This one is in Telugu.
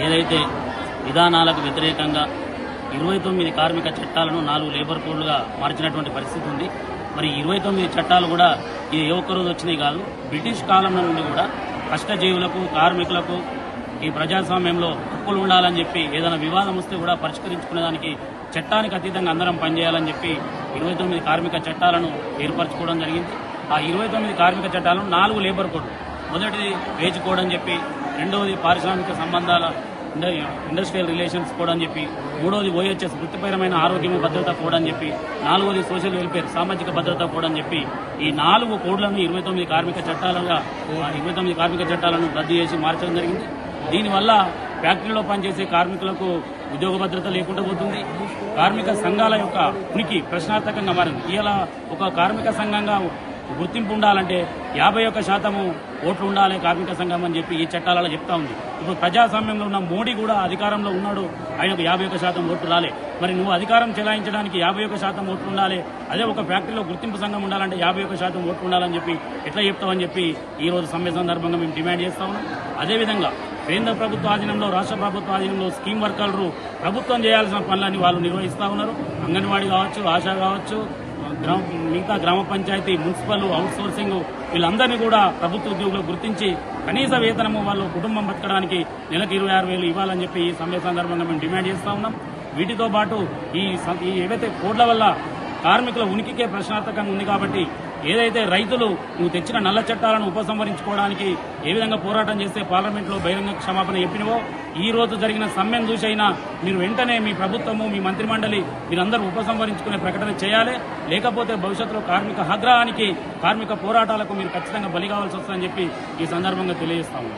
ఏదైతే విధానాలకు వ్యతిరేకంగా 29 కార్మిక చట్టాలను 4 లేబర్ కోడ్లుగా మార్చినటువంటి పరిస్థితి ఉంది. మరి 29 చట్టాలు కూడా ఇది ఏ ఒక్క రోజు వచ్చినాయి కాదు. బ్రిటిష్ కాలం నుండి కూడా కష్టజీవులకు, కార్మికులకు ఈ ప్రజాస్వామ్యంలో హక్కులు ఉండాలని చెప్పి ఏదైనా వివాదం వస్తే కూడా పరిష్కరించుకునేదానికి చట్టానికి అతీతంగా అందరం పనిచేయాలని చెప్పి 29 కార్మిక చట్టాలను ఏర్పరచుకోవడం జరిగింది. ఆ 29 కార్మిక చట్టాలను 4 లేబర్ కోడ్, మొదటిది వేజ్ కోడ్ అని చెప్పి, రెండవది పారిశ్రామిక సంబంధాల ఇండస్ట్రియల్ రిలేషన్స్ కోడ్ అని చెప్పి, మూడవది ఓహెచ్ఎస్ వృత్తిపరమైన ఆరోగ్యం భద్రత కోడ్ అని చెప్పి, నాలుగవది సోషల్ వెల్ఫేర్ సామాజిక భద్రత కోడ్ అని చెప్పి ఈ 4 కోడ్లను 29 కార్మిక చట్టాలను రద్దు చేసి మార్చడం జరిగింది. దీనివల్ల ఫ్యాక్టరీలో పనిచేసే కార్మికులకు ఉద్యోగ భద్రత లేకుండా పోతుంది. కార్మిక సంఘాల యొక్క ఉనికి ప్రశ్నార్థకంగా మారింది. ఇలా ఒక కార్మిక సంఘంగా గుర్తింపు ఉండాలంటే 51% ఓట్లు ఉండాలి కార్మిక సంఘం అని చెప్పి ఈ చట్టాలలో చెప్తా ఉంది. ఇప్పుడు ప్రజాస్వామ్యంలో ఉన్న మోడీ కూడా అధికారంలో ఉన్నాడు, ఆయనకు 51% ఓట్లు రాలే. మరి నువ్వు అధికారం చెలాయించడానికి 51% ఓట్లు ఉండాలి, అదే ఒక ఫ్యాక్టరీలో గుర్తింపు సంఘం ఉండాలంటే 51% ఓట్లు ఉండాలని చెప్పి ఎట్లా చెప్తామని చెప్పి ఈ రోజు సమ్మె సందర్భంగా మేము డిమాండ్ చేస్తా ఉన్నాం. అదేవిధంగా కేంద్ర ప్రభుత్వ ఆధీనంలో, రాష్ట్ర ప్రభుత్వ ఆధీనంలో స్కీమ్ వర్కర్లు ప్రభుత్వం చేయాల్సిన పనులన్నీ వాళ్ళు నిర్వహిస్తా ఉన్నారు. అంగన్వాడీ కావచ్చు, ఆశా కావచ్చు, మిగతా గ్రామ పంచాయతీ, మున్సిపల్, అవుట్ సోర్సింగ్ వీళ్ళందరినీ కూడా ప్రభుత్వ ఉద్యోగులు గుర్తించి కనీస వేతనము వాళ్ళు కుటుంబం బతకడానికి నెలకు 26,000 ఇవ్వాలని చెప్పి ఈ సమ్మె సందర్భంగా మేము డిమాండ్ చేస్తా ఉన్నాం. వీటితో పాటు ఈ ఏవైతే కోడ్ల వల్ల కార్మికుల ఉనికికే ప్రశ్నార్థకంగా ఉంది కాబట్టి ఏదైతే రైతులు నువ్వు తెచ్చిన నల్ల చట్టాలను ఉపసంహరించుకోవడానికి ఏ విధంగా పోరాటం చేస్తే పార్లమెంట్లో బహిరంగ క్షమాపణ చెప్పినవో, ఈ రోజు జరిగిన సమ్మెను చూసైనా మీరు వెంటనే మీ ప్రభుత్వము, మీ మంత్రిమండలి మీరందరూ ఉపసంహరించుకునే ప్రకటన చేయాలి. లేకపోతే భవిష్యత్తులో కార్మిక ఆగ్రహానికి, కార్మిక పోరాటాలకు మీరు ఖచ్చితంగా బలి కావాల్సి వస్తుందని చెప్పి ఈ సందర్భంగా తెలియజేస్తాము.